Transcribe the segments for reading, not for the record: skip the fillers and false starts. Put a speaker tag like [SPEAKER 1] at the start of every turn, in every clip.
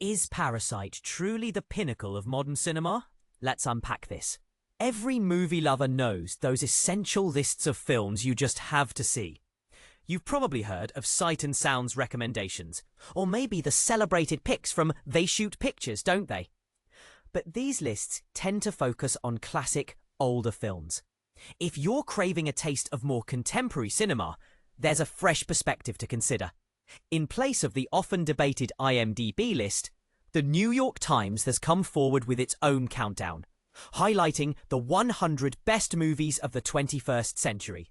[SPEAKER 1] Is Parasite truly the pinnacle of modern cinema? Let's unpack this. Every movie lover knows those essential lists of films you just have to see. You've probably heard of Sight and Sound's recommendations, or maybe the celebrated picks from They Shoot Pictures, don't they? But these lists tend to focus on classic, older films. If you're craving a taste of more contemporary cinema, there's a fresh perspective to consider. In place of the often debated IMDb list, the New York Times has come forward with its own countdown, highlighting the 100 best movies of the 21st century.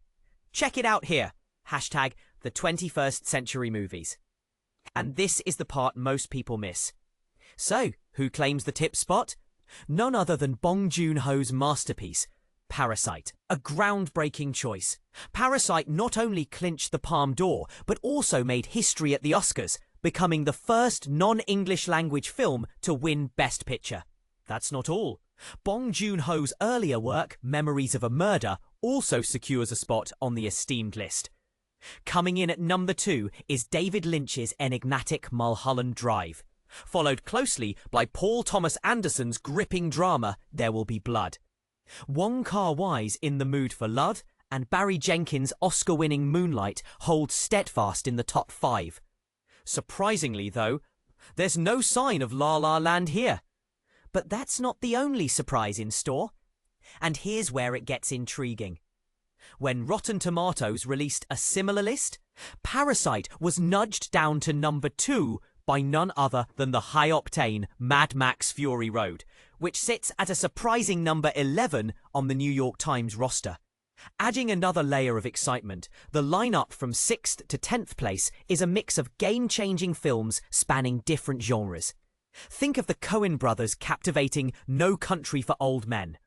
[SPEAKER 1] Check it out here, hashtag the 21st century movies. And this is the part most people miss. So, who claims the tip spot? None other than Bong Joon-ho's masterpiece, Parasite, a groundbreaking choice. Parasite not only clinched the Palme d'Or, but also made history at the Oscars, becoming the first non-English language film to win Best Picture. That's not all. Bong Joon-ho's earlier work, Memories of a Murder, also secures a spot on the esteemed list. Coming in at number 2 is David Lynch's enigmatic Mulholland Drive, followed closely by Paul Thomas Anderson's gripping drama, There Will Be Blood. Wong Kar-wai's In the Mood for Love and Barry Jenkins' Oscar-winning Moonlight hold steadfast in the top 5. Surprisingly, though, there's no sign of La La Land here. But that's not the only surprise in store. And here's where it gets intriguing. When Rotten Tomatoes released a similar list, Parasite was nudged down to number 2 by none other than the high-octane Mad Max Fury Road, which sits at a surprising number 11 on the New York Times roster. Adding another layer of excitement, the lineup from 6th to 10th place is a mix of game-changing films spanning different genres. Think of the Coen brothers' captivating No Country for Old Men,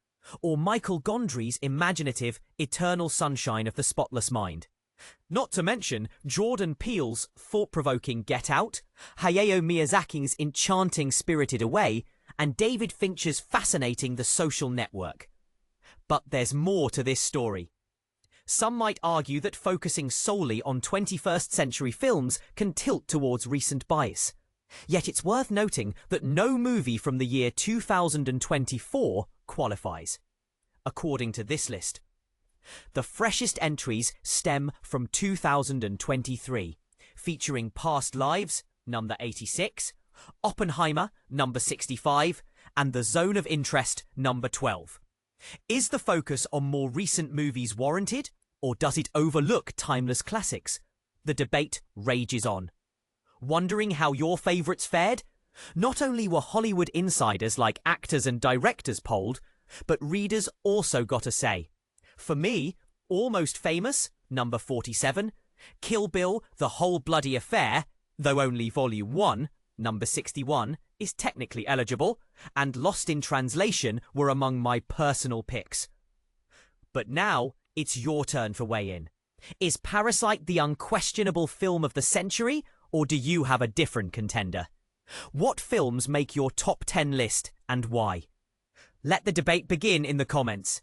[SPEAKER 1] or Michael Gondry's imaginative Eternal Sunshine of the Spotless Mind. Not to mention Jordan Peele's thought-provoking Get Out, Hayao Miyazaki's enchanting Spirited Away, and David Fincher's fascinating The Social Network. But there's more to this story. Some might argue that focusing solely on 21st century films can tilt towards recent bias. Yet it's worth noting that no movie from the year 2024 qualifies, according to this list. The freshest entries stem from 2023, featuring Past Lives, number 86, Oppenheimer, number 65, and The Zone of Interest, number 12. Is the focus on more recent movies warranted, or does it overlook timeless classics? The debate rages on. Wondering how your favourites fared? Not only were Hollywood insiders like actors and directors polled, but readers also got a say. For me, Almost Famous, number 47, Kill Bill, The Whole Bloody Affair, though only Volume 1, number 61, is technically eligible, and Lost in Translation were among my personal picks. But now, it's your turn for weigh-in. Is Parasite the unquestionable film of the century, or do you have a different contender? What films make your top 10 list, and why? Let the debate begin in the comments.